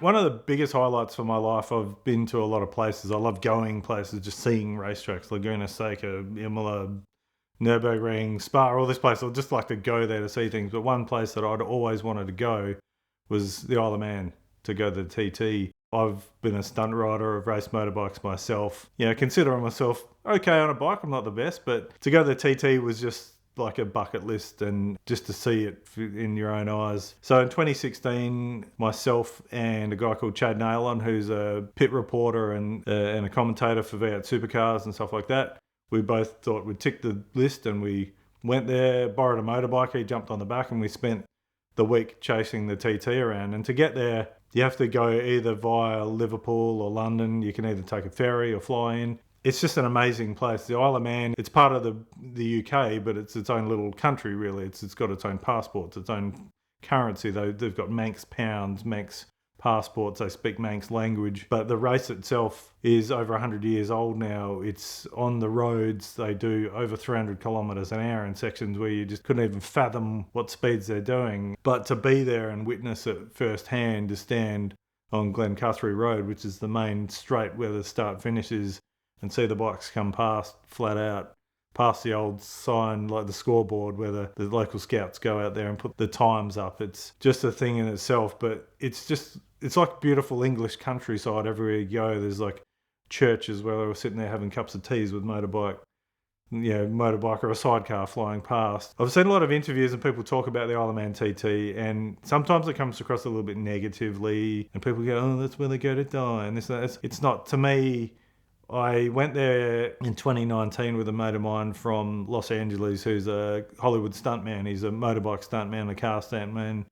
One of the biggest highlights for my life, I've been to a lot of places. I love going places, just seeing racetracks, Laguna Seca, Imola, Nürburgring, Spa, all this place. I'd just like to go there to see things. But one place that I'd always wanted to go was the Isle of Man, to go to the TT. I've been a stunt rider, I've raced motorbikes myself. Considering myself okay on a bike, I'm not the best, but to go to the TT was just like a bucket list, and just to see it in your own eyes. So in 2016, myself and a guy called Chad Nailon, who's a pit reporter and a commentator for V8 Supercars and stuff like that, we both thought we'd tick the list, and we went there, borrowed a motorbike, he jumped on the back, and we spent the week chasing the TT around. And to get there, you have to go either via Liverpool or London. You can either take a ferry or fly in. It's just an amazing place. The Isle of Man, it's part of the UK, but it's its own little country, really. It's got its own passports, its own currency. They've got Manx pounds, Manx passports. They speak Manx language. But the race itself is over 100 years old now. It's on the roads. They do over 300 kilometres an hour in sections where you just couldn't even fathom what speeds they're doing. But to be there and witness it firsthand, to stand on Glencathry Road, which is the main straight where the start finish is, and see the bikes come past flat out, past the old sign, like the scoreboard where the local scouts go out there and put the times up. It's just a thing in itself, but it's like beautiful English countryside everywhere you go. There's like churches where they were sitting there having cups of teas with motorbike or a sidecar flying past. I've seen a lot of interviews and people talk about the Isle of Man TT, and sometimes it comes across a little bit negatively, and people go, oh, that's where they go to die, and this and that. It's not. To me, I went there in 2019 with a mate of mine from Los Angeles who's a Hollywood stuntman. He's a motorbike stuntman, a car stuntman.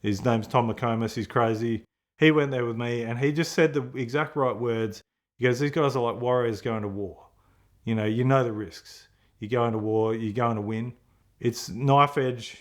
His name's Tom McComas. He's crazy. He went there with me, and he just said the exact right words. He goes, these guys are like warriors going to war. You know the risks. You go into war, you're going to win. It's knife edge,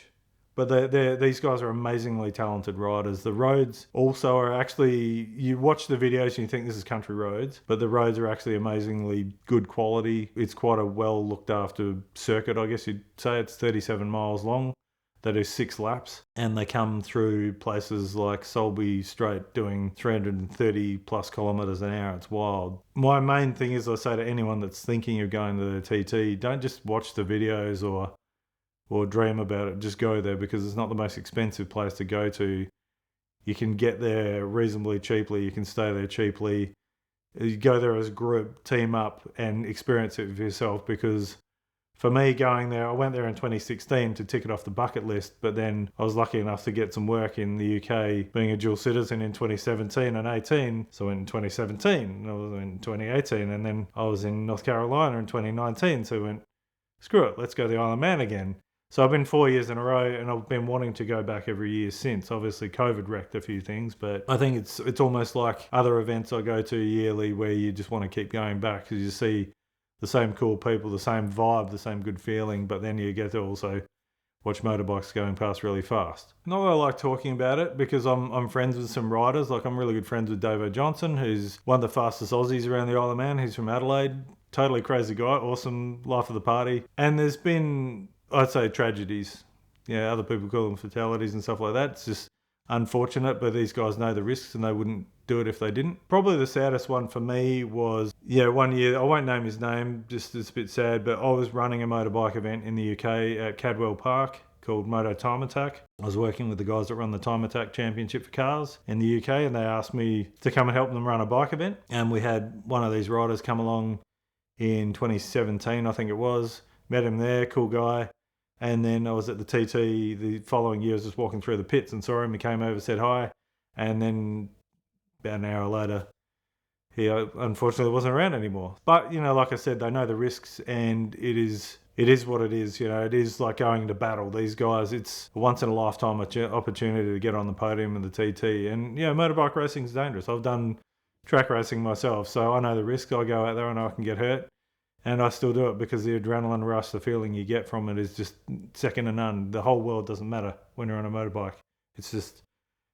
but these guys are amazingly talented riders. The roads also are actually, you watch the videos and you think this is country roads, but the roads are actually amazingly good quality. It's quite a well looked after circuit, I guess you'd say. It's 37 miles long. They do 6 laps, and they come through places like Solby Strait doing 330 plus kilometres an hour. It's wild. My main thing is, I say to anyone that's thinking of going to the TT, don't just watch the videos or dream about it. Just go there, because it's not the most expensive place to go to. You can get there reasonably cheaply. You can stay there cheaply. You go there as a group, team up, and experience it for yourself, because for me, going there, I went there in 2016 to tick it off the bucket list, but then I was lucky enough to get some work in the UK, being a dual citizen in 2017 and 18. So I went in 2017, and I was in 2018, and then I was in North Carolina in 2019. So I went, screw it, let's go to the Isle of Man again. So I've been 4 years in a row, and I've been wanting to go back every year since. Obviously, COVID wrecked a few things, but I think it's almost like other events I go to yearly where you just want to keep going back, because you see the same cool people, the same vibe, the same good feeling, but then you get to also watch motorbikes going past really fast. Not that I like talking about it, because I'm friends with some riders. Like, I'm really good friends with Davo Johnson, who's one of the fastest Aussies around the Isle of Man. He's from Adelaide. Totally crazy guy. Awesome, life of the party. And there's been, I'd say, tragedies. Yeah, other people call them fatalities and stuff like that. It's just unfortunate, but these guys know the risks and they wouldn't do it if they didn't. Probably the saddest one for me was, 1 year, I won't name his name, just it's a bit sad, but I was running a motorbike event in the UK at Cadwell Park called Moto Time Attack. I was working with the guys that run the Time Attack Championship for cars in the UK, and they asked me to come and help them run a bike event. And we had one of these riders come along in 2017, I think it was. Met him there, cool guy. And then I was at the TT the following year. I was just walking through the pits and saw him. He came over, said hi. And then about an hour later, he unfortunately wasn't around anymore. But, like I said, they know the risks, and it is what it is. It is like going to battle. These guys, it's a once in a lifetime opportunity to get on the podium in the TT. And, motorbike racing is dangerous. I've done track racing myself, so I know the risks. I go out there and I can get hurt. And I still do it because the adrenaline rush, the feeling you get from it is just second to none. The whole world doesn't matter when you're on a motorbike. It's just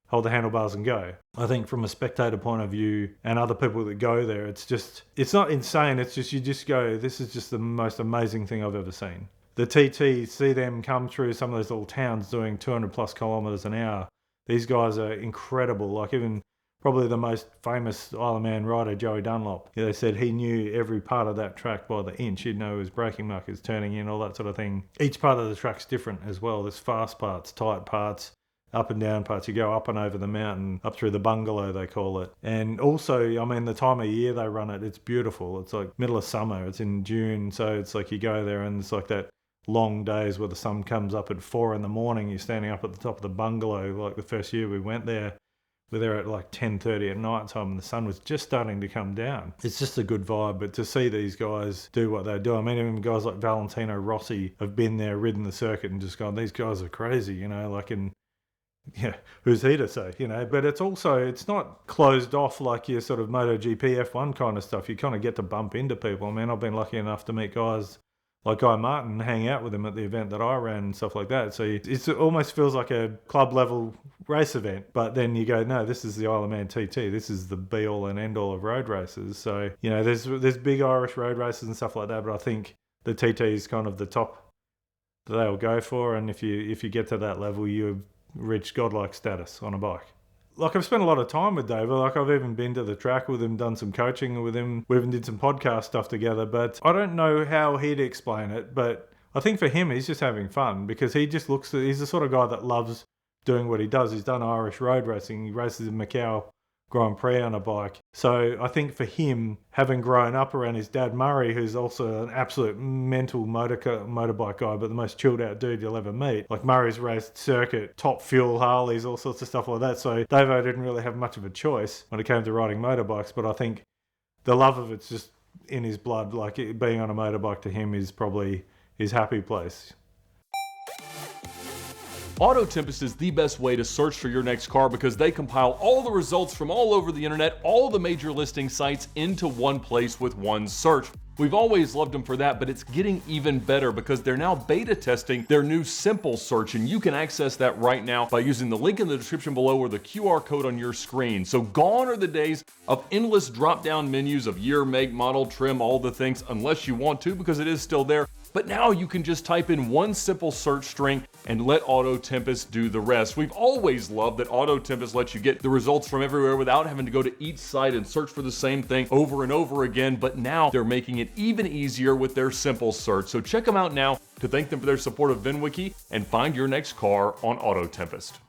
hold the handlebars and go. I think from a spectator point of view and other people that go there, it's not insane. It's just, you just go, this is just the most amazing thing I've ever seen. The TT, see them come through some of those little towns doing 200 plus kilometres an hour. These guys are incredible. Like, even probably the most famous Isle of Man rider, Joey Dunlop. They said he knew every part of that track by the inch. He'd know his braking markers, turning in, all that sort of thing. Each part of the track's different as well. There's fast parts, tight parts, up and down parts. You go up and over the mountain, up through the bungalow, they call it. And also, I mean, the time of year they run it, it's beautiful. It's like middle of summer. It's in June, so it's like you go there and it's like that long days where the sun comes up at 4 a.m. You're standing up at the top of the bungalow. Like the first year we went there, we're there at like 10:30 at night time and the sun was just starting to come down. It's just a good vibe. But to see these guys do what they do, I mean, even guys like Valentino Rossi have been there, ridden the circuit and just gone, these guys are crazy, like in, yeah, who's he to say, But it's also, it's not closed off like your sort of MotoGP F1 kind of stuff. You kind of get to bump into people. I mean, I've been lucky enough to meet guys like Guy Martin, hang out with him at the event that I ran and stuff like that. So it almost feels like a club level race event. But then you go, no, this is the Isle of Man TT. This is the be all and end all of road races. So, there's big Irish road races and stuff like that. But I think the TT is kind of the top that they'll go for. And if you get to that level, you've reached godlike status on a bike. Like, I've spent a lot of time with David. Like, I've even been to the track with him, done some coaching with him. We even did some podcast stuff together. But I don't know how he'd explain it. But I think for him, he's just having fun because he just he's the sort of guy that loves doing what he does. He's done Irish road racing. He races in Macau Grand Prix on a bike. So I think for him, having grown up around his dad Murray, who's also an absolute mental motorbike guy, but the most chilled out dude you'll ever meet. Like, Murray's raced circuit, top fuel Harleys, all sorts of stuff like that. So Davo didn't really have much of a choice when it came to riding motorbikes, but I think the love of it's just in his blood. Like, being on a motorbike to him is probably his happy place. Auto Tempest is the best way to search for your next car because they compile all the results from all over the internet, all the major listing sites into one place with one search. We've always loved them for that, but it's getting even better because they're now beta testing their new simple search, and you can access that right now by using the link in the description below or the QR code on your screen. So gone are the days of endless drop-down menus of year, make, model, trim, all the things, unless you want to, because it is still there. But now you can just type in one simple search string and let Auto Tempest do the rest. We've always loved that Auto Tempest lets you get the results from everywhere without having to go to each site and search for the same thing over and over again, but now they're making it even easier with their simple search. So check them out now to thank them for their support of VINwiki and find your next car on Auto Tempest.